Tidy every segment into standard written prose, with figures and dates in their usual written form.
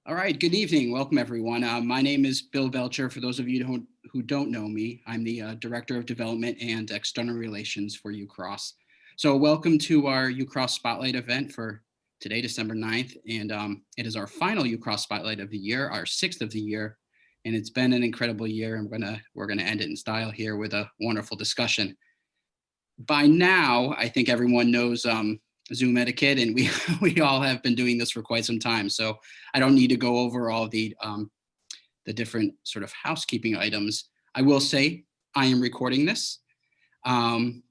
All right, good evening. Welcome, everyone. My name is Bill Belcher. For those of you who don't know me, I'm the Director of Development and External Relations for Ucross. So welcome to our Ucross Spotlight event for today, December 9th. And it is our final Ucross Spotlight of the year, our 6th of the year. And it's been an incredible year. And we're gonna end it in style here with a wonderful discussion. By now, I think everyone knows Zoom etiquette, and we all have been doing this for quite some time. So I don't need to go over all the different sort of housekeeping items. I will say I am recording this, and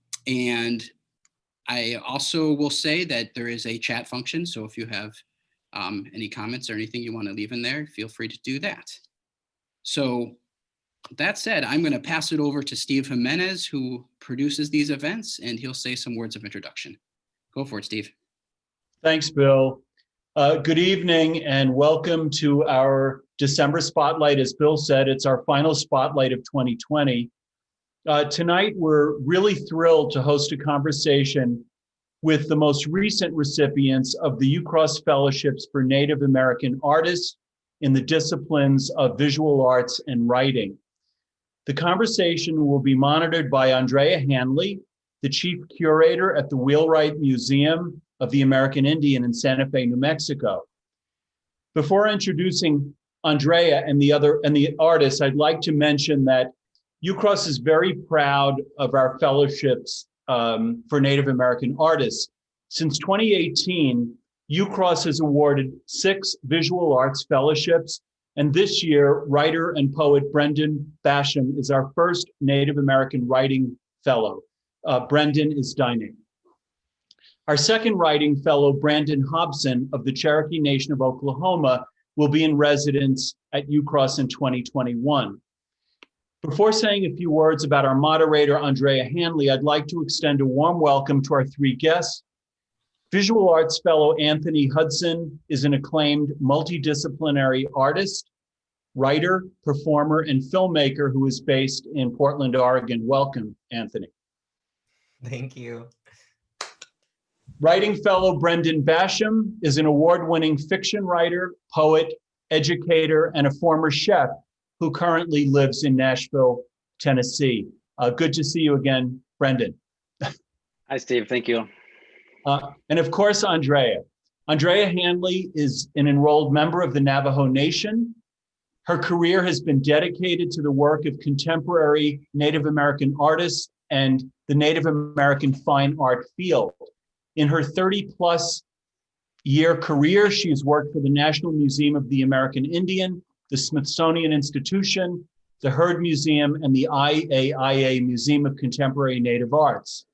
I also will say that there is a chat function. So if you have any comments or anything you want to leave in there, feel free to do that. So that said, I'm going to pass it over to Steve Jimenez, who produces these events, and he'll say some words of introduction. Go for it, Steve. Thanks, Bill. Good evening and welcome to our December Spotlight. As Bill said, it's our final Spotlight of 2020. Tonight, we're really thrilled to host a conversation with the most recent recipients of the Ucross Fellowships for Native American Artists in the disciplines of visual arts and writing. The conversation will be monitored by Andrea Hanley, the chief curator at the Wheelwright Museum of the American Indian in Santa Fe, New Mexico. Before introducing Andrea and the artists, I'd like to mention that Ucross is very proud of our fellowships for Native American artists. Since 2018, Ucross has awarded 6 visual arts fellowships, and this year, writer and poet Brendan Basham is our first Native American writing fellow. Brendan is dining. Our second writing fellow, Brandon Hobson of the Cherokee Nation of Oklahoma, will be in residence at Ucross in 2021. Before saying a few words about our moderator, Andrea Hanley, I'd like to extend a warm welcome to our 3 guests. Visual arts fellow Anthony Hudson is an acclaimed multidisciplinary artist, writer, performer, and filmmaker who is based in Portland, Oregon. Welcome, Anthony. Thank you. Writing fellow Brendan Basham is an award-winning fiction writer, poet, educator, and a former chef who currently lives in Nashville, Tennessee. Good to see you again, Brendan. Hi, Steve. Thank you. And of course, Andrea. Andrea Hanley is an enrolled member of the Navajo Nation. Her career has been dedicated to the work of contemporary Native American artists and the Native American fine art field. In her 30-plus year career, she has worked for the National Museum of the American Indian, the Smithsonian Institution, the Heard Museum, and the IAIA Museum of Contemporary Native Arts.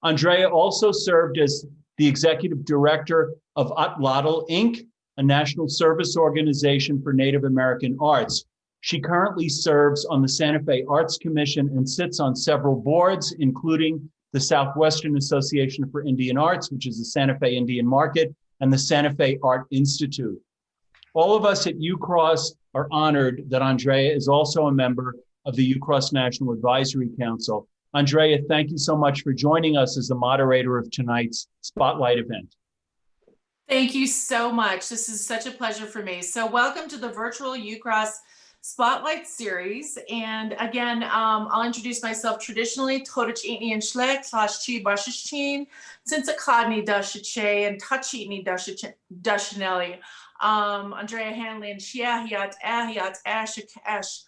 Andrea also served as the executive director of Atlatl, Inc., a national service organization for Native American arts. She currently serves on the Santa Fe Arts Commission and sits on several boards, including the Southwestern Association for Indian Arts, which is the Santa Fe Indian Market, and the Santa Fe Art Institute. All of us at Ucross are honored that Andrea is also a member of the Ucross National Advisory Council. Andrea, thank you so much for joining us as the moderator of tonight's Spotlight event. Thank you so much. This is such a pleasure for me. So welcome to the virtual Ucross Spotlight series. And again, I'll introduce myself traditionally. Todachini and Shlek, Klashchi Bashichin, since a Kadni Dashiche and Tachini Dashinelli. Andrea Hanley and Shiahiat Ahiat Ashikash.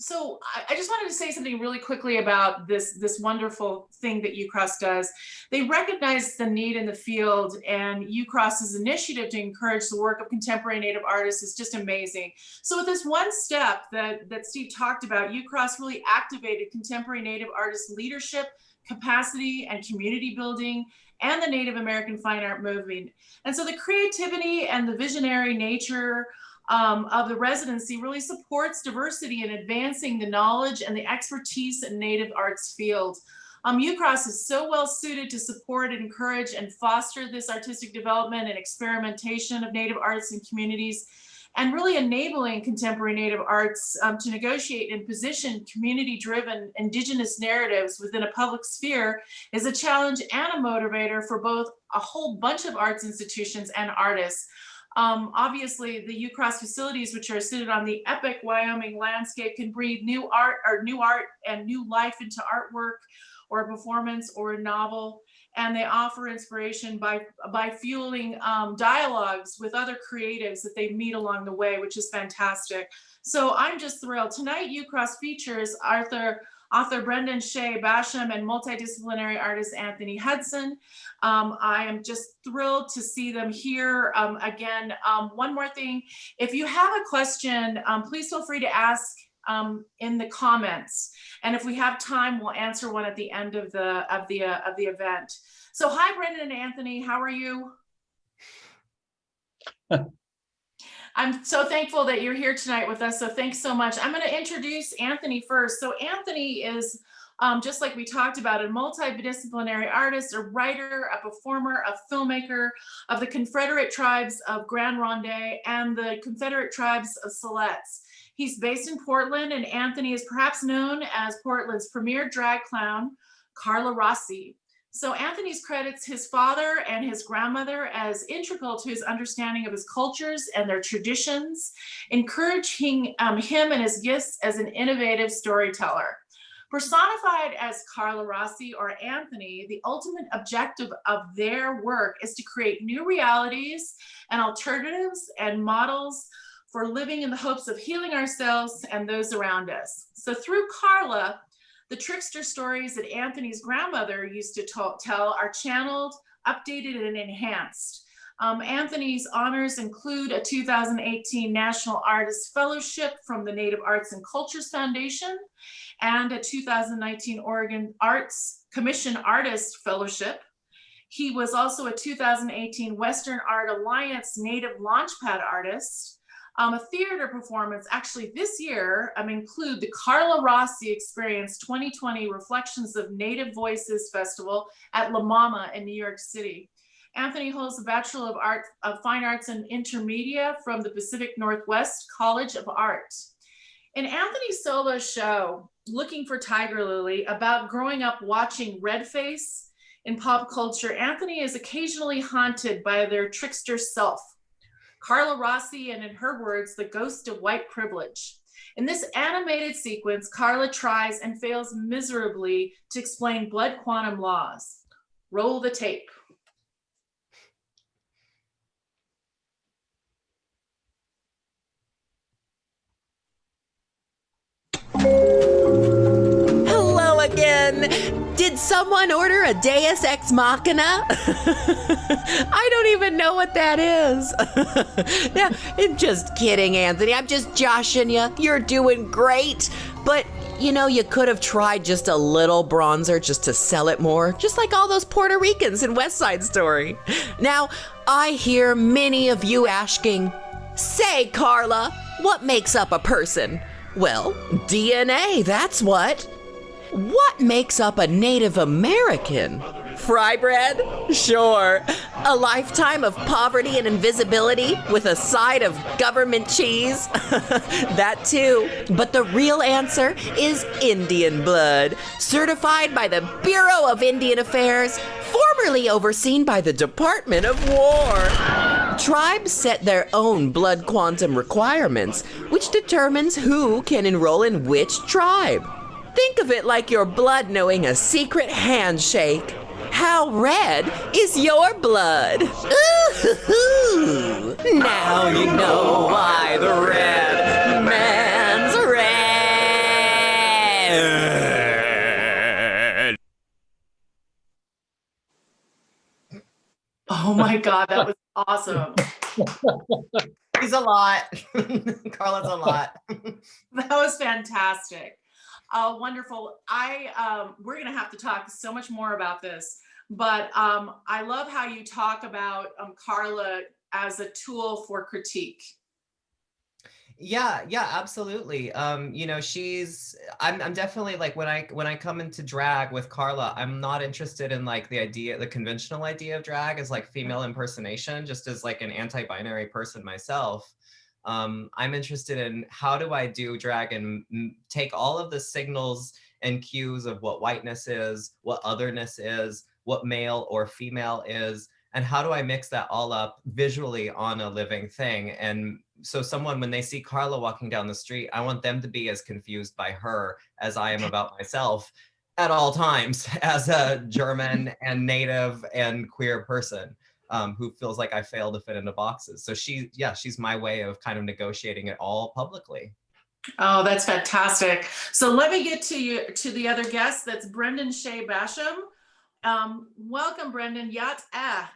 So I just wanted to say something really quickly about this wonderful thing that Ucross does. They recognize the need in the field, and Ucross's initiative to encourage the work of contemporary Native artists is just amazing. So with this one step that Steve talked about, Ucross really activated contemporary Native artists' leadership, capacity, and community building, and the Native American fine art movement. And so the creativity and the visionary nature of the residency really supports diversity in advancing the knowledge and the expertise in Native arts field. Ucross is so well suited to support, encourage, and foster this artistic development and experimentation of Native arts and communities, and really enabling contemporary Native arts to negotiate and position community-driven Indigenous narratives within a public sphere is a challenge and a motivator for both a whole bunch of arts institutions and artists. Obviously, the Ucross facilities, which are seated on the epic Wyoming landscape, can breathe new art and new life into artwork or a performance or a novel. And they offer inspiration by fueling dialogues with other creatives that they meet along the way, which is fantastic. So I'm just thrilled. Tonight, Ucross features author Brendan Basham and multidisciplinary artist Anthony Hudson. I am just thrilled to see them here. Again, one more thing, if you have a question, please feel free to ask in the comments. And if we have time, we'll answer one at the end of the event. So hi, Brendan and Anthony, how are you? I'm so thankful that you're here tonight with us. So thanks so much. I'm going to introduce Anthony first. So Anthony is, just like we talked about, a multidisciplinary artist, a writer, a performer, a filmmaker of the Confederate tribes of Grand Ronde and the Confederate tribes of Siletz. He's based in Portland, and Anthony is perhaps known as Portland's premier drag clown, Carla Rossi. So Anthony credits his father and his grandmother as integral to his understanding of his cultures and their traditions, encouraging him and his gifts as an innovative storyteller. Personified as Carla Rossi or Anthony, the ultimate objective of their work is to create new realities and alternatives and models for living in the hopes of healing ourselves and those around us. So through Carla, the trickster stories that Anthony's grandmother used to tell are channeled, updated, and enhanced. Anthony's honors include a 2018 National Artist Fellowship from the Native Arts and Cultures Foundation and a 2019 Oregon Arts Commission Artist Fellowship. He was also a 2018 Western Art Alliance Native Launchpad Artist. A theater performance actually this year include the Carla Rossi Experience 2020 Reflections of Native Voices Festival at La Mama in New York City. Anthony holds a Bachelor of Fine Arts and Intermedia from the Pacific Northwest College of Art. In Anthony's solo show, Looking for Tiger Lily, about growing up watching Redface in pop culture, Anthony is occasionally haunted by their trickster self, Carla Rossi, and in her words, the ghost of white privilege. In this animated sequence, Carla tries and fails miserably to explain blood quantum laws. Roll the tape. Hello again. Did someone order a Deus Ex Machina? I don't even know what that is. Yeah, I'm just kidding, Anthony. I'm just joshing you. You're doing great. But, you know, you could have tried just a little bronzer just to sell it more, just like all those Puerto Ricans in West Side Story. Now, I hear many of you asking, say, Carla, what makes up a person? Well, DNA, that's what. What makes up a Native American? Fry bread? Sure. A lifetime of poverty and invisibility with a side of government cheese? That too. But the real answer is Indian blood, certified by the Bureau of Indian Affairs, formerly overseen by the Department of War. Tribes set their own blood quantum requirements, which determines who can enroll in which tribe. Think of it like your blood knowing a secret handshake. How red is your blood? Ooh, now you know why the red man's red. Oh my God, that was awesome. He's a lot. Carla's a lot. That was fantastic. Wonderful. We're going to have to talk so much more about this, but I love how you talk about Carla as a tool for critique. Yeah, absolutely. You know, I'm definitely like, when I come into drag with Carla, I'm not interested in like the conventional idea of drag as like female impersonation, just as like an anti-binary person myself. I'm interested in how do I do drag and take all of the signals and cues of what whiteness is, what otherness is, what male or female is, And how do I mix that all up visually on a living thing? And so someone, when they see Carla walking down the street, I want them to be as confused by her as I am about myself at all times as a German and native and queer person who feels like I fail to fit into boxes. So she's my way of kind of negotiating it all publicly. Oh, that's fantastic. So let me get to the other guest. That's Brendan Shea Basham. Welcome, Brendan.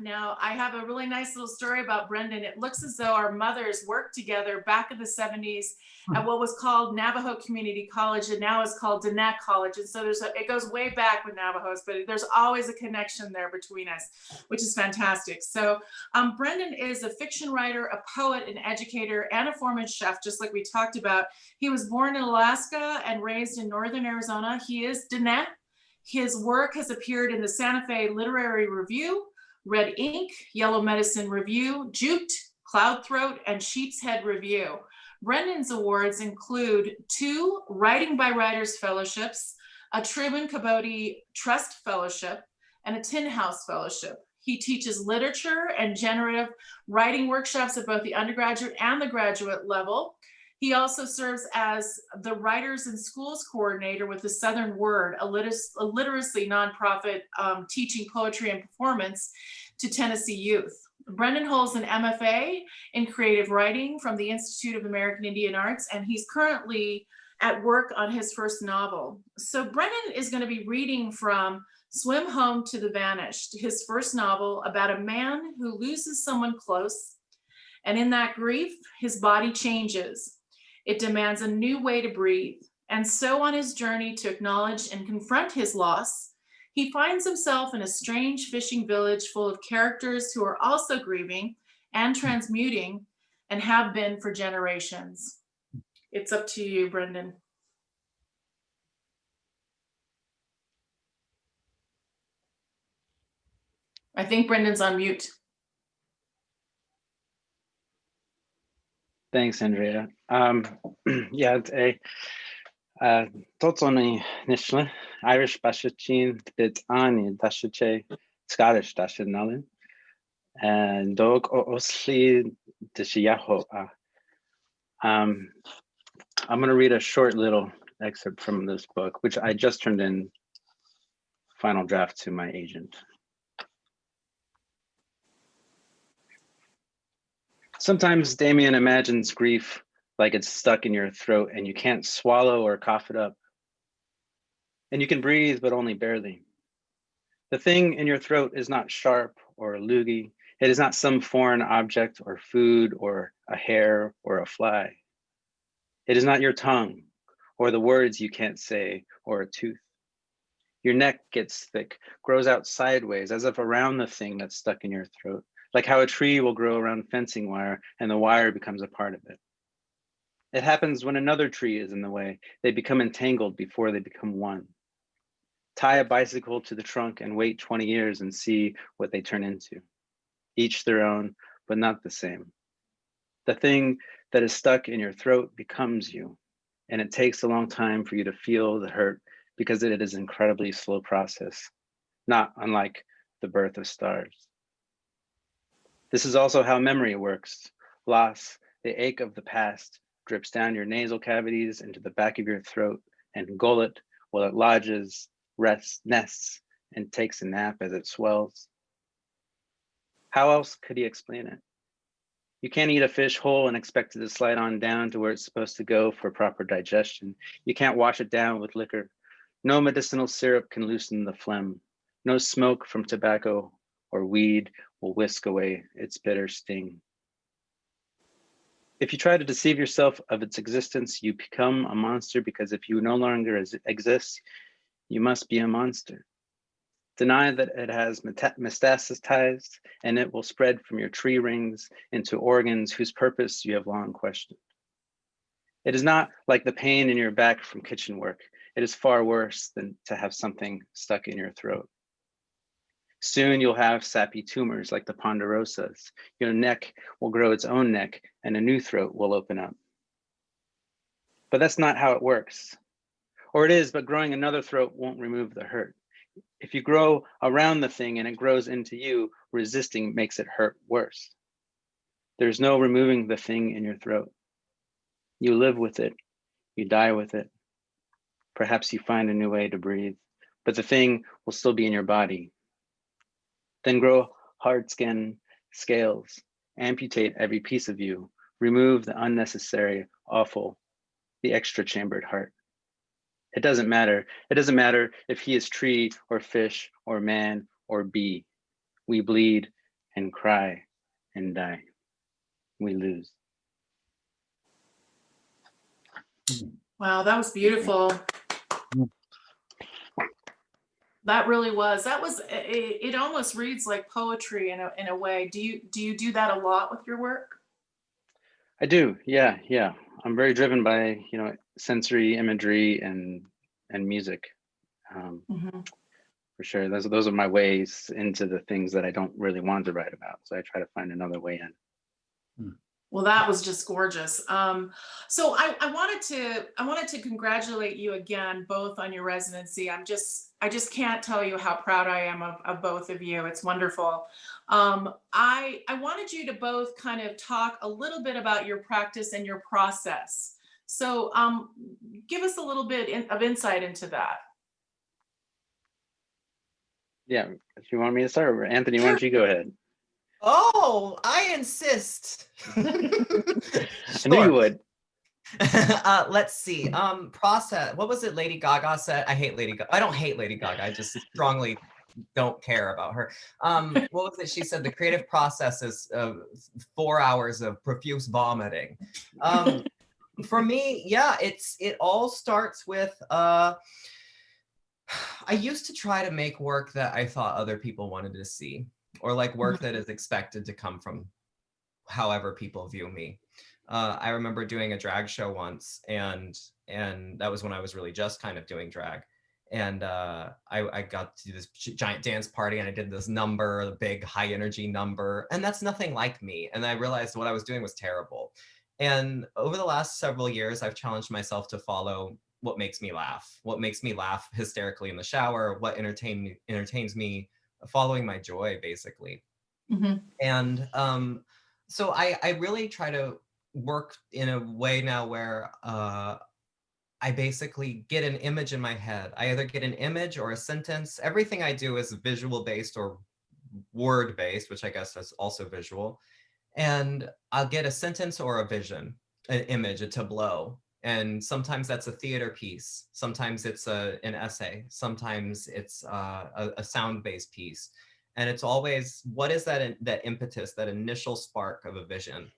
Now, I have a really nice little story about Brendan. It looks as though our mothers worked together back in the 70s at what was called Navajo Community College, and now it's called Diné College. And so it goes way back with Navajos, but there's always a connection there between us, which is fantastic. So Brendan is a fiction writer, a poet, an educator, and a former chef, just like we talked about. He was born in Alaska and raised in Northern Arizona. He is Diné. His work has appeared in the Santa Fe Literary Review, Red Ink, Yellow Medicine Review, Juked, Cloud Throat, and Sheep's Head Review. Brendan's awards include 2 Writing by Writers Fellowships, a Truman Capote Trust Fellowship, and a Tin House Fellowship. He teaches literature and generative writing workshops at both the undergraduate and the graduate level. He also serves as the Writers in Schools Coordinator with the Southern Word, a literacy nonprofit teaching poetry and performance to Tennessee youth. Brendan holds an MFA in creative writing from the Institute of American Indian Arts, and he's currently at work on his first novel. So Brendan is going to be reading from Swim Home to the Vanished, his first novel about a man who loses someone close, and in that grief, his body changes. It demands a new way to breathe. And so on his journey to acknowledge and confront his loss, he finds himself in a strange fishing village full of characters who are also grieving and transmuting and have been for generations. It's up to you, Brendan. I think Brendan's on mute. Thanks, Andrea. Yeah, Totoni Nishle, Irish Bashachin, Bit Ani, Dashache, Scottish Dashanalin, and Dog Osli Dishiyaho. I'm going to read a short little excerpt from this book, which I just turned in final draft to my agent. Sometimes Damien imagines grief like it's stuck in your throat and you can't swallow or cough it up. And you can breathe, but only barely. The thing in your throat is not sharp or a loogie. It is not some foreign object or food or a hair or a fly. It is not your tongue or the words you can't say or a tooth. Your neck gets thick, grows out sideways as if around the thing that's stuck in your throat. Like how a tree will grow around fencing wire and the wire becomes a part of it. It happens when another tree is in the way. They become entangled before they become one. Tie a bicycle to the trunk and wait 20 years and see what they turn into. Each their own, but not the same. The thing that is stuck in your throat becomes you, and it takes a long time for you to feel the hurt because it is an incredibly slow process, not unlike the birth of stars. This is also how memory works. Loss, the ache of the past, drips down your nasal cavities into the back of your throat and gullet while it lodges, rests, nests, and takes a nap as it swells. How else could he explain it? You can't eat a fish whole and expect it to slide on down to where it's supposed to go for proper digestion. You can't wash it down with liquor. No medicinal syrup can loosen the phlegm. No smoke from tobacco or weed will whisk away its bitter sting. If you try to deceive yourself of its existence, you become a monster, because if you no longer exist, you must be a monster. Deny that it has metastasized, and it will spread from your tree rings into organs whose purpose you have long questioned. It is not like the pain in your back from kitchen work. It is far worse than to have something stuck in your throat. Soon you'll have sappy tumors like the ponderosas. Your neck will grow its own neck and a new throat will open up. But that's not how it works. Or it is, but growing another throat won't remove the hurt. if you grow around the thing and it grows into you, resisting makes it hurt worse. There's no removing the thing in your throat. You live with it, you die with it. Perhaps you find a new way to breathe, but the thing will still be in your body. Then grow hard skin, scales, amputate every piece of you, remove the unnecessary, awful, the extra chambered heart. It doesn't matter. It doesn't matter if he is tree or fish or man or bee. We bleed and cry and die. We lose. Wow, that was beautiful. That really was. That was. It almost reads like poetry in a way. Do you do that a lot with your work? I do. Yeah. I'm very driven by, sensory imagery and music. For sure. Those are my ways into the things that I don't really want to write about. So I try to find another way in. Well, that was just gorgeous. So I wanted to congratulate you again, both on your residency. I just can't tell you how proud I am of both of you. It's wonderful. I wanted you to both kind of talk a little bit about your practice and your process. So give us a little bit of insight into that. Yeah, if you want me to start, or Anthony, why don't you go ahead? Oh, I insist. I knew you would. Let's see. Process. What was it Lady Gaga said? I hate Lady Gaga. I don't hate Lady Gaga. I just strongly don't care about her. What was it she said? The creative process is 4 hours of profuse vomiting. For me, yeah, it all starts with I used to try to make work that I thought other people wanted to see, or like work that is expected to come from however people view me. I remember doing a drag show once, and that was when I was really just kind of doing drag. And I got to do this giant dance party, and I did this number, the big high energy number, and that's nothing like me. And I realized what I was doing was terrible. And over the last several years, I've challenged myself to follow what makes me laugh hysterically in the shower, what entertains me, following my joy, basically. And so I really try to work in a way now where I basically get an image in my head. I either get an image or a sentence. Everything I do is visual based or word based, which I guess is also visual. And I'll get a sentence or a vision, an image, a tableau. And sometimes that's a theater piece. Sometimes it's an essay. Sometimes it's a sound-based piece. And it's always, what is that impetus, that initial spark of a vision?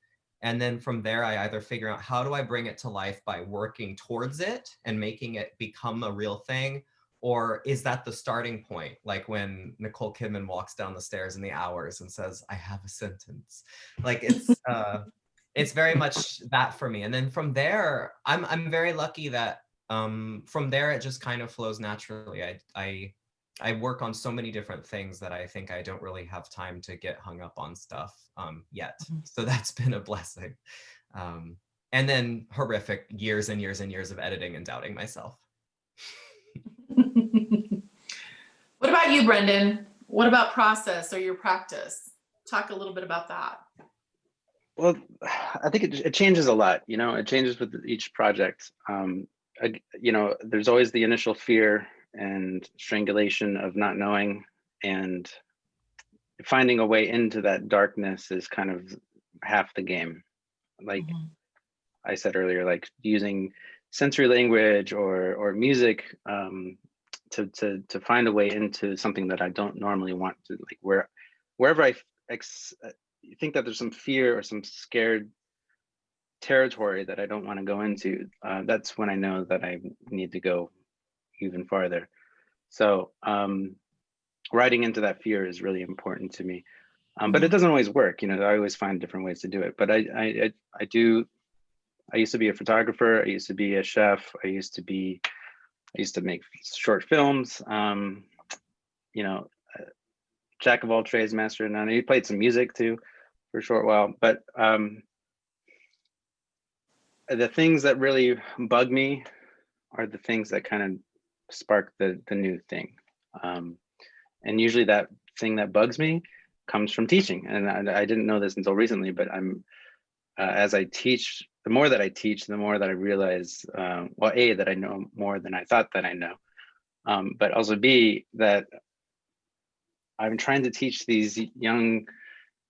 And then from there, I either figure out how do I bring it to life by working towards it and making it become a real thing, or is that the starting point? Like when Nicole Kidman walks down the stairs in The Hours and says, I have a sentence. Like it's very much that for me. And then from there, I'm very lucky that from there, it just kind of flows naturally. I work on so many different things that I think I don't really have time to get hung up on stuff yet. So that's been a blessing. And then horrific years and years and years of editing and doubting myself. What about you, Brendan? What about process or your practice? Talk a little bit about that. Well, I think it changes a lot. It changes with each project. There's always the initial fear and strangulation of not knowing, and finding a way into that darkness is kind of half the game. Like I said earlier, like using sensory language or music to find a way into something that I don't normally want to, like wherever I think that there's some fear or some scared territory that I don't want to go into, that's when I know that I need to go even farther. So riding into that fear is really important to me. But it doesn't always work. I always find different ways to do it. But I used to be a photographer. I used to be a chef. I used to make short films. Jack of all trades, master of none. He played some music too for a short while. But the things that really bug me are the things that kind of spark the new thing. And usually that thing that bugs me comes from teaching. And I didn't know this until recently, but as I teach, the more that I teach, the more that I realize, well, A, that I know more than I thought that I know, but also B, that I'm trying to teach these young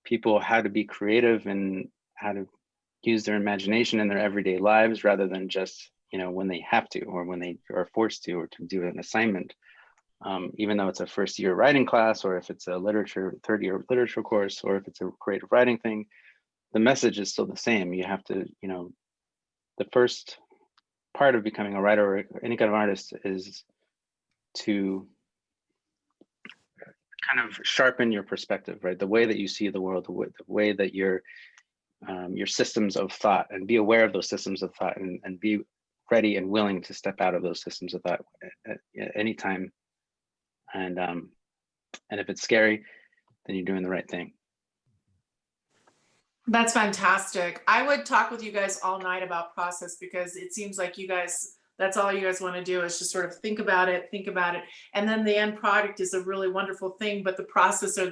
people how to be creative and how to use their imagination in their everyday lives rather than just, when they have to or when they are forced to or to do an assignment. Even though it's a first year writing class, or if it's a third year literature course, or if it's a creative writing thing, the message is still the same. You have to, the first part of becoming a writer or any kind of artist is to kind of sharpen your perspective, right? The way that you see the world, the way that your systems of thought, and be aware of those systems of thought, and be ready and willing to step out of those systems of thought at any time. And if it's scary, then you're doing the right thing. That's fantastic. I would talk with you guys all night about process, because it seems like you guys, that's all you guys want to do is just sort of think about it. And then the end product is a really wonderful thing, but the process or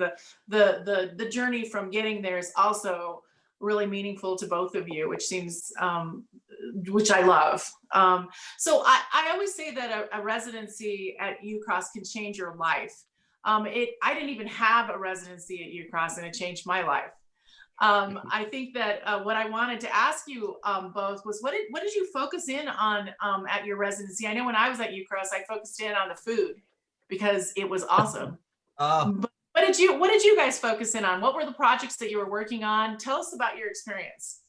the journey from getting there is also really meaningful to both of you, which seems, which I love. So I always say that a residency at Ucross can change your life. I didn't even have a residency at Ucross, and it changed my life. I think that what I wanted to ask you both was, what did you focus in on at your residency? I know when I was at Ucross, I focused in on the food because it was awesome. But what did you guys focus in on? What were the projects that you were working on? Tell us about your experience.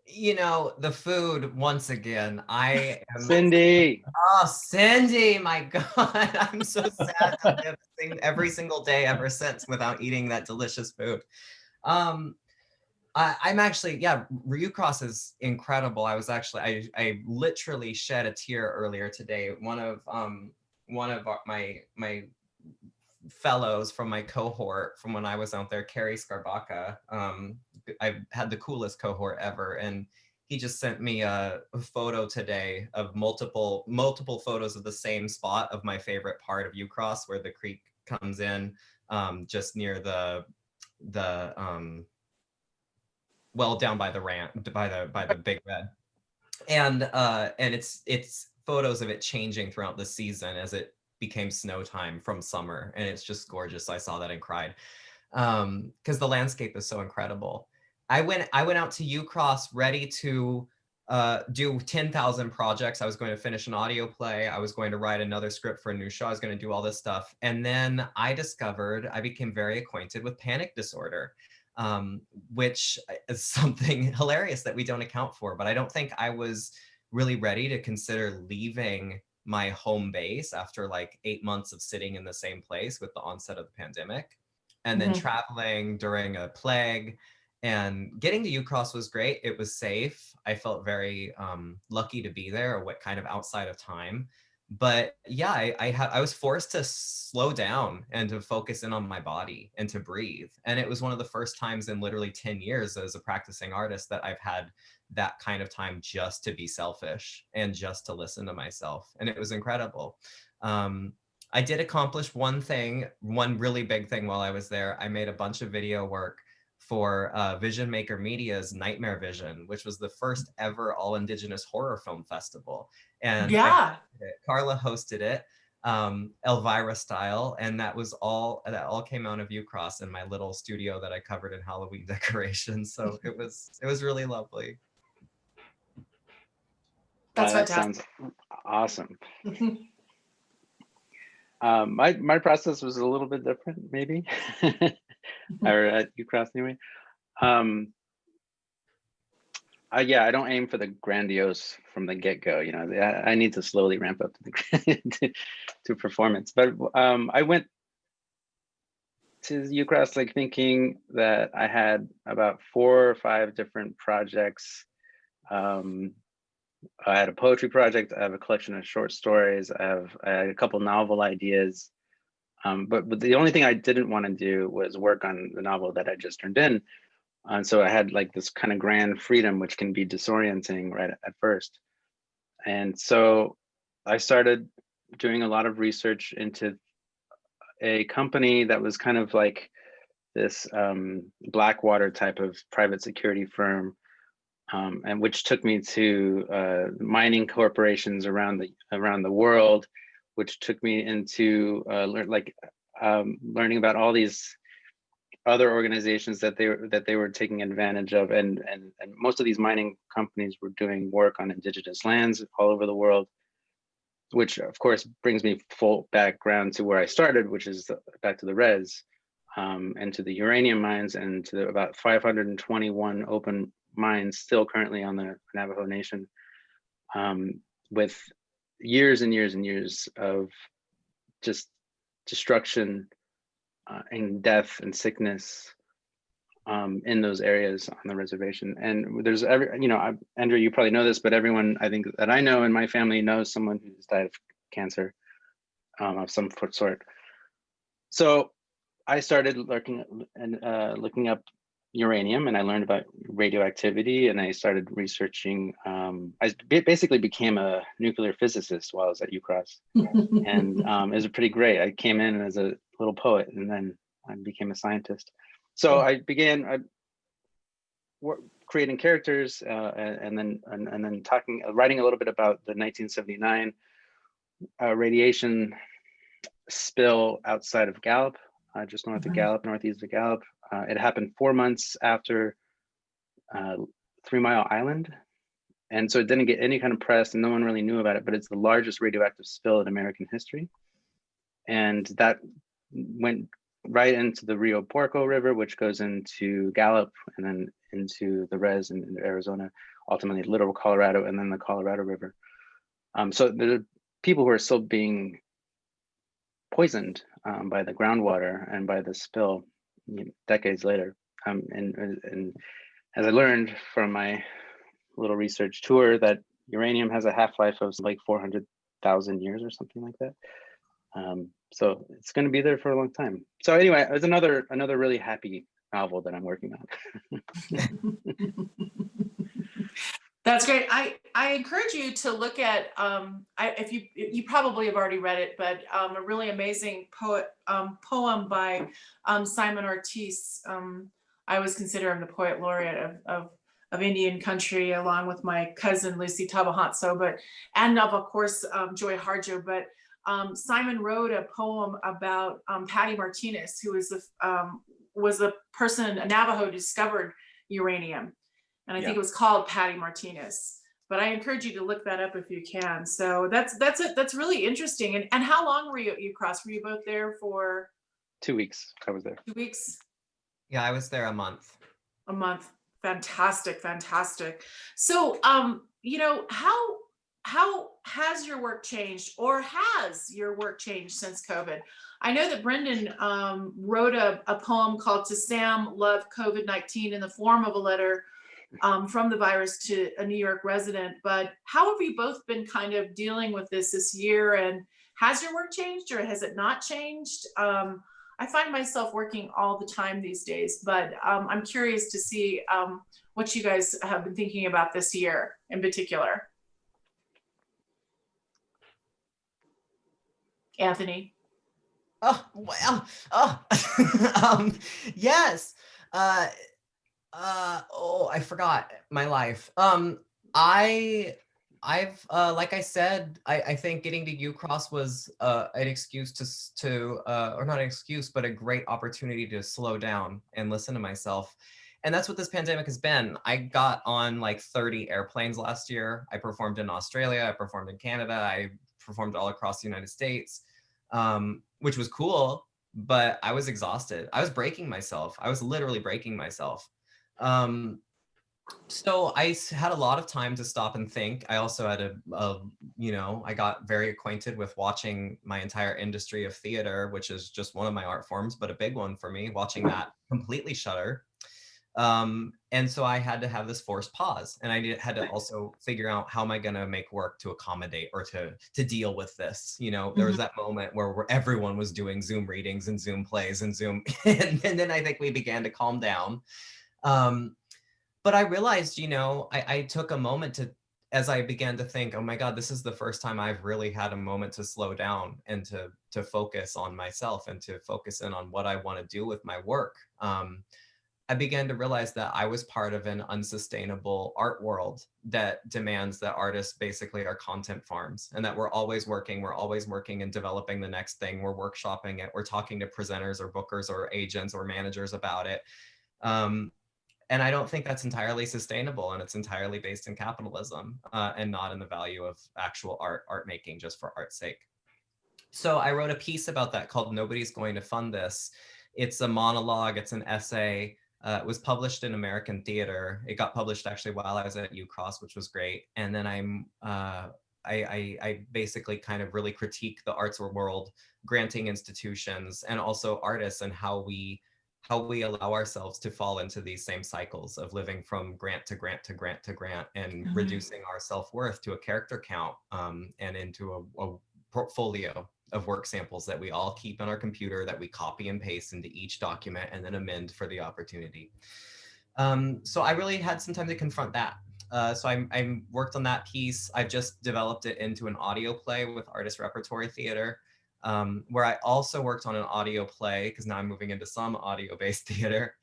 The food, once again, I am Cindy. Oh, Cindy, my God. I'm so sad to live every single day ever since without eating that delicious food. I'm actually, Ucross is incredible. I was actually, I literally shed a tear earlier today. One of my fellows from my cohort from when I was out there, Carrie Skarbaka, I've had the coolest cohort ever, and he just sent me a photo today of multiple photos of the same spot of my favorite part of Ucross, where the creek comes in, just near the well, down by the ramp, by the Big Red, and it's photos of it changing throughout the season as it became snow time from summer, and it's just gorgeous. I saw that and cried, because the landscape is so incredible. I went out to Ucross ready to do 10,000 projects. I was going to finish an audio play. I was going to write another script for a new show. I was going to do all this stuff. And then I became very acquainted with panic disorder, which is something hilarious that we don't account for. But I don't think I was really ready to consider leaving my home base after like 8 months of sitting in the same place with the onset of the pandemic, and then traveling during a plague. And getting to Ucross was great. It was safe. I felt very lucky to be there, or what kind of outside of time. But yeah, I was forced to slow down and to focus in on my body and to breathe. And it was one of the first times in literally 10 years as a practicing artist that I've had that kind of time just to be selfish and just to listen to myself. And it was incredible. I did accomplish one really big thing while I was there. I made a bunch of video work for Vision Maker Media's Nightmare Vision, which was the first ever all Indigenous horror film festival. And Carla hosted it, Elvira style, and that all came out of Ucross in my little studio that I covered in Halloween decorations. So it was really lovely. That's that fantastic. Sounds awesome. My process was a little bit different, maybe. Or at Ucross anyway. I don't aim for the grandiose from the get-go. I need to slowly ramp up to performance. But I went to Ucross like thinking that I had about 4 or 5 different projects. I had a poetry project. I have a collection of short stories. I had a couple novel ideas. But the only thing I didn't want to do was work on the novel that I just turned in. And so I had like this kind of grand freedom, which can be disorienting right at first. And so I started doing a lot of research into a company that was kind of like this Blackwater type of private security firm, and which took me to mining corporations around the world, which took me into learning about all these other organizations that they were taking advantage of, and most of these mining companies were doing work on indigenous lands all over the world, which of course brings me full background to where I started, which is back to the res, and to the uranium mines, and to about 521 open mines still currently on the Navajo Nation, with years and years and years of just destruction and death and sickness in those areas on the reservation. And there's Andrea, you probably know this, but everyone I think that I know in my family knows someone who's died of cancer of some sort. So I started looking up uranium, and I learned about radioactivity, and I started researching. I basically became a nuclear physicist while I was at Ucross, and it was pretty great. I came in as a little poet, and then I became a scientist. So I began creating characters, and then writing a little bit about the 1979 radiation spill outside of Gallup, just north of Gallup, northeast of Gallup. It happened 4 months after 3 Mile Island. And so it didn't get any kind of press, and no one really knew about it, but it's the largest radioactive spill in American history. And that went right into the Rio Porco River, which goes into Gallup, and then into the res in Arizona, ultimately Little Colorado, and then the Colorado River. So there are people who are still being poisoned by the groundwater and by the spill decades later. And as I learned from my little research tour, that uranium has a half-life of like 400,000 years or something like that. So it's going to be there for a long time. So anyway, it's another really happy novel that I'm working on. That's great. I encourage you to look at, if you probably have already read it, but a really amazing poem by Simon Ortiz. I always consider him the poet laureate of Indian country, along with my cousin Lucy Tabahatso, and of course Joy Harjo. But Simon wrote a poem about Patty Martinez, who was a person, a Navajo, who discovered uranium. And I think it was called Patty Martinez, but I encourage you to look that up if you can. So that's it. That's really interesting. And how long were you at Ucross? Were you both there for? 2 weeks. I was there. 2 weeks. Yeah, I was there a month. A month. Fantastic, fantastic. So, how has your work changed, or has your work changed since COVID? I know that Brendan wrote a poem called "To Sam, Love COVID-19" in the form of a letter from the virus to a New York resident. But how have you both been kind of dealing with this year? And has your work changed, or has it not changed? I find myself working all the time these days, but I'm curious to see what you guys have been thinking about this year in particular. Anthony. Oh, well, yes. I forgot my life. I've like I said, I think getting to Ucross was an excuse to or not an excuse, but a great opportunity to slow down and listen to myself. And that's what this pandemic has been. I got on like 30 airplanes last year. I performed in Australia, I performed in Canada, I performed all across the United States, which was cool, but I was exhausted. I was breaking myself. I was literally breaking myself. So I had a lot of time to stop and think. I also had I got very acquainted with watching my entire industry of theater, which is just one of my art forms, but a big one for me, watching that completely shutter. And so I had to have this forced pause, and I had to also figure out how am I going to make work to accommodate or to deal with this. There was that moment where everyone was doing Zoom readings and Zoom plays and Zoom, and then I think we began to calm down. But I realized, I took a moment as I began to think, oh my God, this is the first time I've really had a moment to slow down and to focus on myself and to focus in on what I want to do with my work. I began to realize that I was part of an unsustainable art world that demands that artists basically are content farms, and that we're always working and developing the next thing. We're workshopping it. We're talking to presenters or bookers or agents or managers about it. And I don't think that's entirely sustainable, and it's entirely based in capitalism and not in the value of actual art making just for art's sake. So I wrote a piece about that called "Nobody's Going to Fund This." It's a monologue, it's an essay. It was published in American Theater. It got published actually while I was at Ucross, which was great. And then I basically kind of really critique the arts world, granting institutions, and also artists, and how we allow ourselves to fall into these same cycles of living from grant to grant to grant to grant, and reducing our self-worth to a character count, and into a portfolio of work samples that we all keep on our computer, that we copy and paste into each document and then amend for the opportunity. So I really had some time to confront that. So I worked on that piece. I've just developed it into an audio play with Artist Repertory Theater, where I also worked on an audio play, because now I'm moving into some audio-based theater,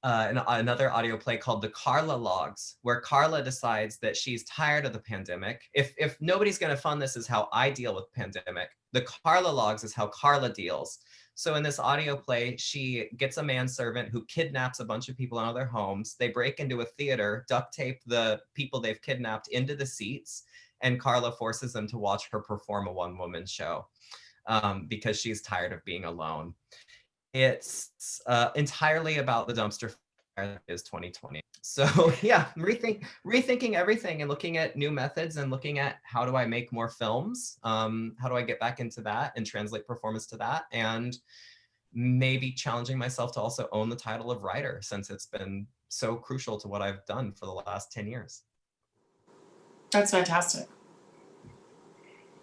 another audio play called The Carla Logs, where Carla decides that she's tired of the pandemic. If nobody's going to fund this is how I deal with pandemic, the Carla Logs is how Carla deals. So in this audio play, she gets a manservant who kidnaps a bunch of people out of their homes. They break into a theater, duct tape the people they've kidnapped into the seats, and Carla forces them to watch her perform a one-woman show because she's tired of being alone. It's entirely about the dumpster fire that is 2020. So yeah, rethinking everything and looking at new methods and looking at how do I make more films? How do I get back into that and translate performance to that? And maybe challenging myself to also own the title of writer, since it's been so crucial to what I've done for the last 10 years. That's fantastic.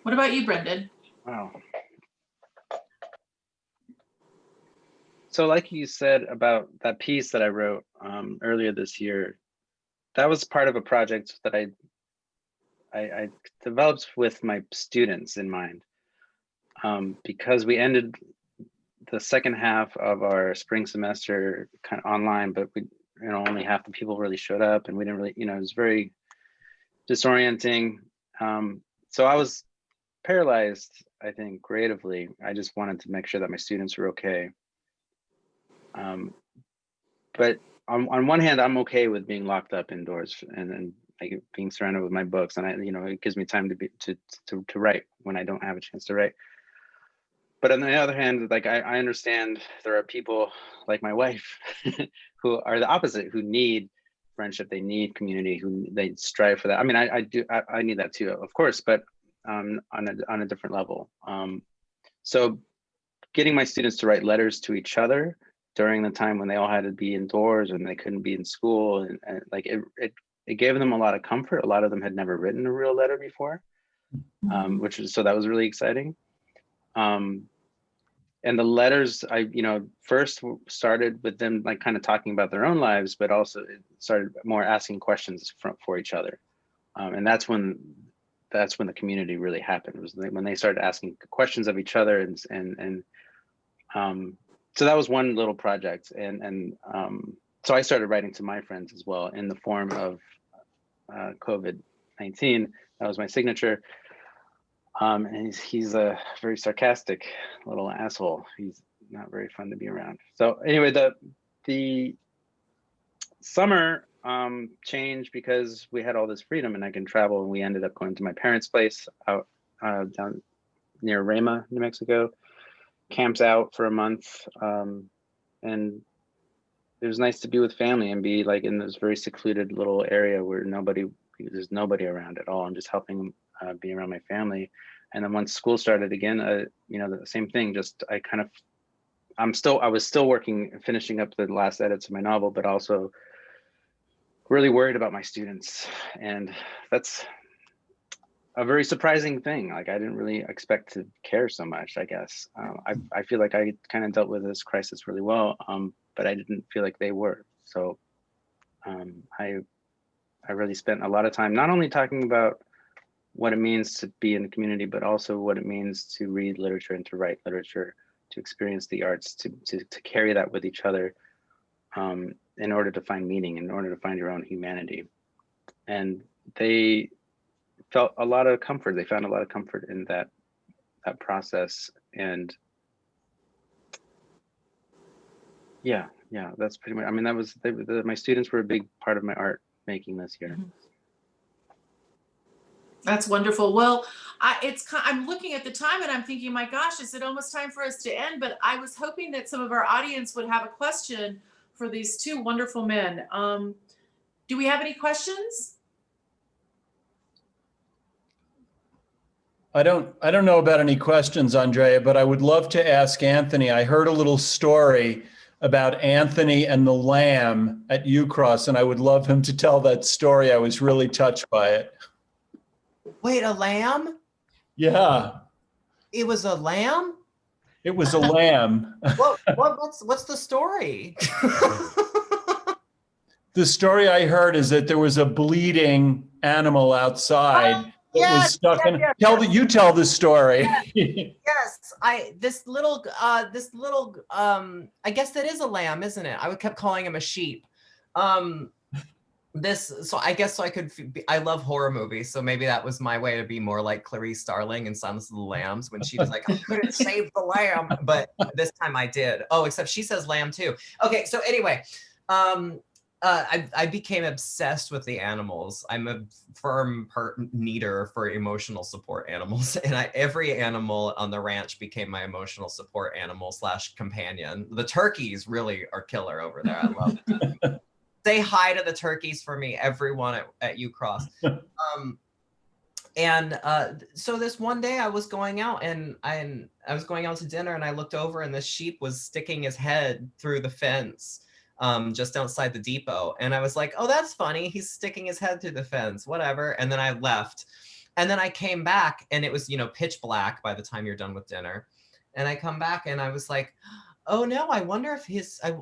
What about you, Brendan? Wow. So like you said about that piece that I wrote earlier this year, that was part of a project that I developed with my students in mind, because we ended the second half of our spring semester kind of online, but we, only half the people really showed up, and we didn't really, it was very disorienting. So I was paralyzed, I think, creatively. I just wanted to make sure that my students were okay. But on one hand, I'm okay with being locked up indoors and like being surrounded with my books, and it gives me time to write when I don't have a chance to write. But on the other hand, like I understand there are people like my wife who are the opposite, who need friendship, they need community, who they strive for that. I mean, I need that too, of course, but on a different level. So getting my students to write letters to each other during the time when they all had to be indoors and they couldn't be in school, and like it gave them a lot of comfort. A lot of them had never written a real letter before, so that was really exciting. And the letters, I first started with them like kind of talking about their own lives, but also it started more asking questions for each other, and that's when the community really happened, was when they started asking questions of each other, and so that was one little project, and so I started writing to my friends as well in the form of COVID-19. That was my signature. And he's a very sarcastic little asshole. He's not very fun to be around. So anyway, the summer changed because we had all this freedom and I can travel, and we ended up going to my parents' place out down near Rama, New Mexico. Camps out for a month, and it was nice to be with family and be like in this very secluded little area where there's nobody around at all, and just helping be around my family. And then once school started again, the same thing. Just I was still working, finishing up the last edits of my novel, but also really worried about my students, and that's a very surprising thing. Like I didn't really expect to care so much, I guess. I feel like I kind of dealt with this crisis really well, but I didn't feel like they were. So I I really spent a lot of time not only talking about what it means to be in the community, but also what it means to read literature and to write literature, to experience the arts, to carry that with each other, in order to find meaning, in order to find your own humanity. And they felt a lot of comfort. They found a lot of comfort in that process. And yeah, that's pretty much, I mean, that was, my students were a big part of my art making this year. Mhm. That's wonderful. Well, I'm looking at the time and I'm thinking, my gosh, is it almost time for us to end? But I was hoping that some of our audience would have a question for these two wonderful men. Do we have any questions? I don't know about any questions, Andrea, but I would love to ask Anthony. I heard a little story about Anthony and the lamb at Ucross, and I would love him to tell that story. I was really touched by it. Wait, a lamb? Yeah, It was a lamb? it was a lamb. What's the story? The story I heard is that there was a bleeding animal outside that was stuck in. You tell the story. Yes, this little I guess that is a lamb, isn't it? I kept calling him a sheep. I love horror movies, so maybe that was my way to be more like Clarice Starling in Silence of the Lambs when she was like, I couldn't save the lamb, but this time I did. Oh, except she says lamb too. Okay, so anyway, I became obsessed with the animals. I'm a firm needer for emotional support animals, and every animal on the ranch became my emotional support animal / companion. The turkeys really are killer over there. I love it. Say hi to the turkeys for me, everyone at Ucross. So this one day I was going out and I was going out to dinner, and I looked over and this sheep was sticking his head through the fence just outside the depot. And I was like, oh, that's funny. He's sticking his head through the fence, whatever. And then I left. And then I came back and it was, pitch black by the time you're done with dinner. And I come back and I was like, oh no, I wonder if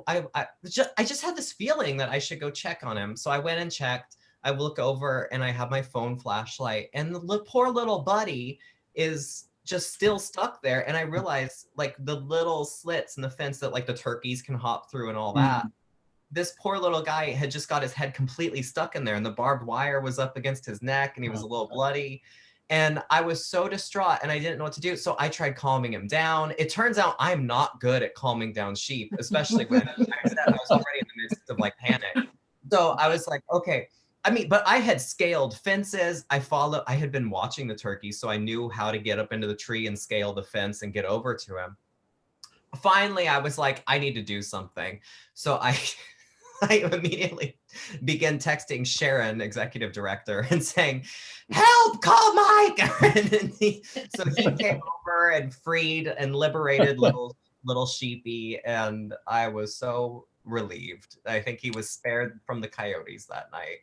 I just had this feeling that I should go check on him. So I went and checked. I look over and I have my phone flashlight, and the poor little buddy is just still stuck there. And I realized like the little slits in the fence that like the turkeys can hop through and all that. This poor little guy had just got his head completely stuck in there, and the barbed wire was up against his neck and he was a little bloody. And I was so distraught and I didn't know what to do. So I tried calming him down. It turns out I'm not good at calming down sheep, especially when I was already in the midst of like panic. So I was like, okay. But I had scaled fences. I had been watching the turkey, so I knew how to get up into the tree and scale the fence and get over to him. Finally, I was like, I need to do something. So I immediately began texting Sharon, executive director, and saying, help, call Mike. So he came over and freed and liberated little sheepy. And I was so relieved. I think he was spared from the coyotes that night.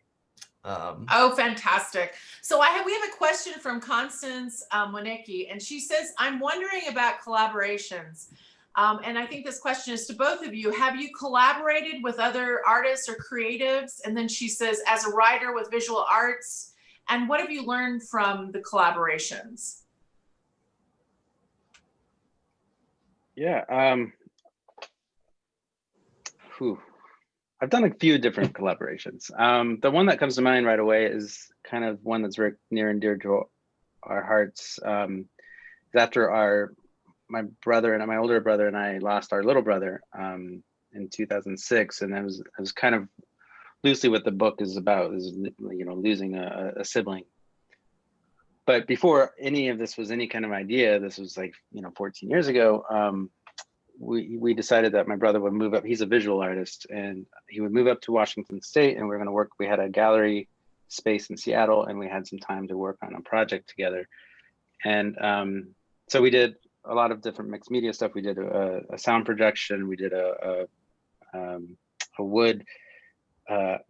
Oh, fantastic. So we have a question from Constance Monecki, and she says, I'm wondering about collaborations. And I think this question is to both of you. Have you collaborated with other artists or creatives? And then she says, as a writer with visual arts, and what have you learned from the collaborations? Yeah. I've done a few different collaborations. The one that comes to mind right away is kind of one that's very near and dear to our hearts. After my brother and my older brother and I lost our little brother in 2006, and it was kind of loosely what the book is about, is losing a sibling. But before any of this was any kind of idea, this was like 14 years ago. We decided that my brother would move up. He's a visual artist, and he would move up to Washington State, and we were going to work. We had a gallery space in Seattle, and we had some time to work on a project together. And so we did a lot of different mixed media stuff. We did a sound projection. We did a wood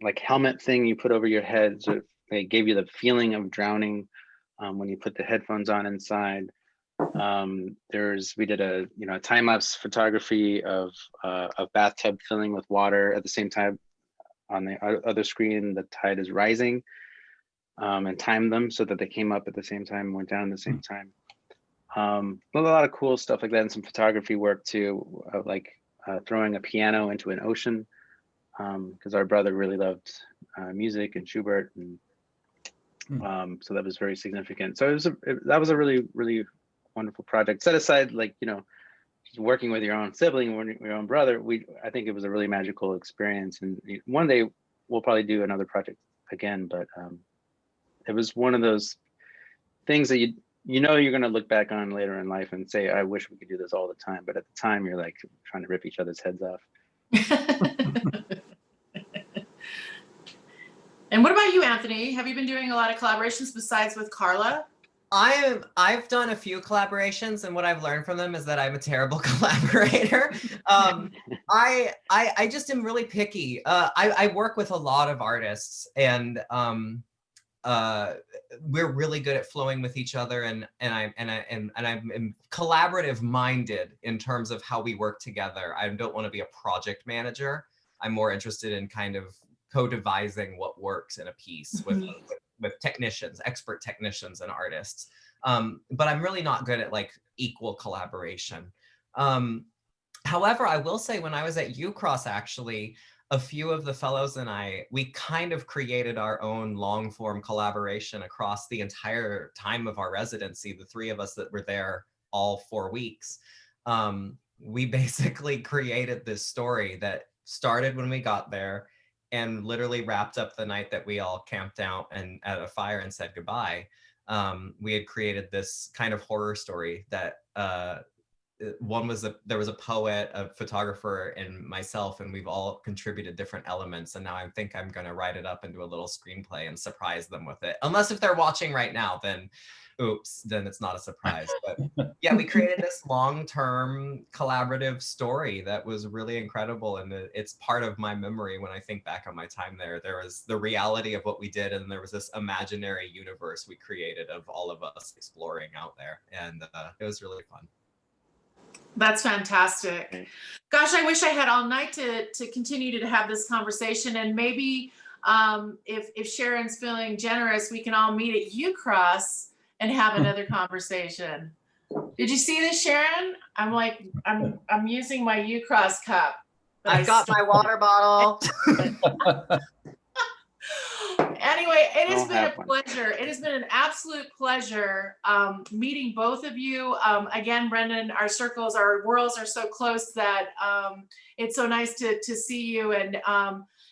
like helmet thing you put over your head, so it gave you the feeling of drowning when you put the headphones on inside. We did a time-lapse photography of a bathtub filling with water at the same time on the other screen, the tide is rising, and timed them so that they came up at the same time and went down at the same time. A lot of cool stuff like that, and some photography work too, like throwing a piano into an ocean, because our brother really loved music and Schubert, and so that was very significant. So that was a really, really wonderful project. Set aside, like, you know, just working with your own sibling, your own brother, I think it was a really magical experience. And one day we'll probably do another project again, but it was one of those things that you know you're going to look back on later in life and say, I wish we could do this all the time. But at the time, you're like trying to rip each other's heads off. And what about you, Anthony? Have you been doing a lot of collaborations besides with Carla? I've done a few collaborations, and what I've learned from them is that I'm a terrible collaborator. I just am really picky. I work with a lot of artists, and we're really good at flowing with each other, and I'm collaborative minded in terms of how we work together. I don't want to be a project manager. I'm more interested in kind of co-devising what works in a piece with technicians, expert technicians and artists. But I'm really not good at like equal collaboration. However, I will say when I was at Ucross, actually, a few of the fellows and we kind of created our own long form collaboration across the entire time of our residency, the three of us that were there all 4 weeks. We basically created this story that started when we got there and literally wrapped up the night that we all camped out and at a fire and said goodbye. We had created this kind of horror story that there was a poet, a photographer, and myself, and we've all contributed different elements. And now I think I'm going to write it up into a little screenplay and surprise them with it. Unless if they're watching right now, then oops, then it's not a surprise. But yeah, we created this long-term collaborative story that was really incredible. And it's part of my memory when I think back on my time there. There was the reality of what we did, and there was this imaginary universe we created of all of us exploring out there. And it was really fun. That's fantastic. Gosh, I wish I had all night to continue to have this conversation. And maybe if Sharon's feeling generous, we can all meet at Ucross and have another conversation. Did you see this, Sharon? I'm using my Ucross cup. I've got my water bottle. Anyway, it has been a pleasure. It has been an absolute pleasure meeting both of you. Again, Brendan, our worlds are so close that it's so nice to see you. And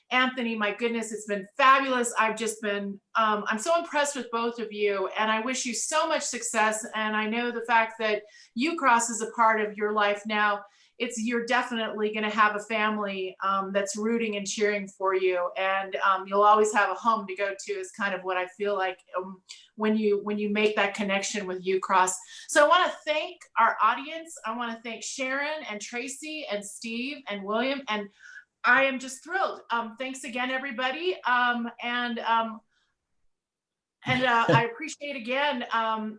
Anthony, my goodness, it's been fabulous. I've just been, I'm so impressed with both of you, and I wish you so much success. And I know the fact that Ucross is a part of your life now, you're definitely going to have a family that's rooting and cheering for you, and you'll always have a home to go to, is kind of what I feel like when you make that connection with Ucross. So I want to thank our audience. I want to thank Sharon and Tracy and Steve and William, and I am just thrilled. Thanks again, everybody. I appreciate again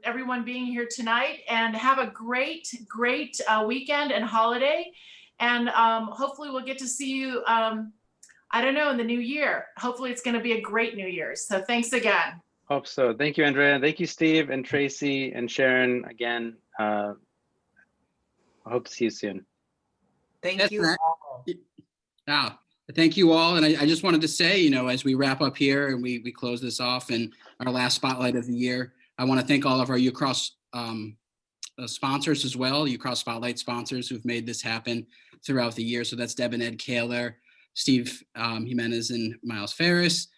everyone being here tonight, and have a great weekend and holiday. And hopefully we'll get to see you, I don't know, in the new year. Hopefully it's going to be a great New Year's. So thanks again. Hope so. Thank you, Andrea. Thank you, Steve and Tracy and Sharon again. I hope to see you soon. Thank you all. Thank you all. And I just wanted to say, as we wrap up here and we close this off in our last spotlight of the year, I want to thank all of our Ucross sponsors as well, Ucross Spotlight sponsors who've made this happen throughout the year. So that's Deb and Ed Kaler, Steve Jimenez and Miles Ferris,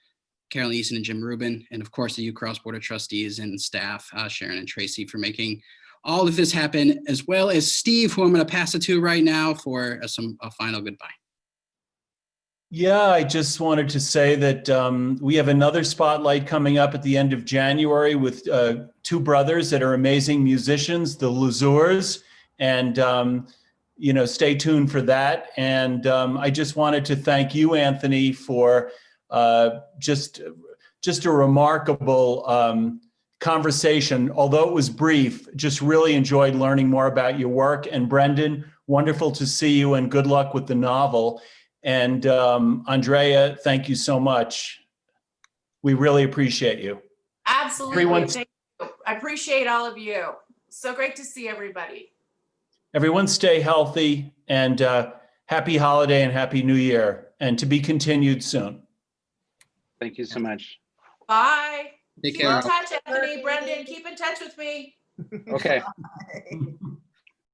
Carolyn Easton and Jim Rubin, and of course the Ucross Board of Trustees and staff, Sharon and Tracy, for making all of this happen, as well as Steve, who I'm going to pass it to right now for a final goodbye. Yeah, I just wanted to say that we have another spotlight coming up at the end of January with two brothers that are amazing musicians, the Lazures, and stay tuned for that. And I just wanted to thank you, Anthony, for just a remarkable conversation. Although it was brief, just really enjoyed learning more about your work. And Brendan, wonderful to see you, and good luck with the novel. And Andrea, thank you so much. We really appreciate you. Absolutely. Everyone- Thank you. I appreciate all of you. So great to see everybody. Everyone stay healthy, and happy holiday and happy new year, and to be continued soon. Thank you so much. Bye. Take Keep care. in touch, Anthony, Brendan. Keep in touch with me. Okay. Bye.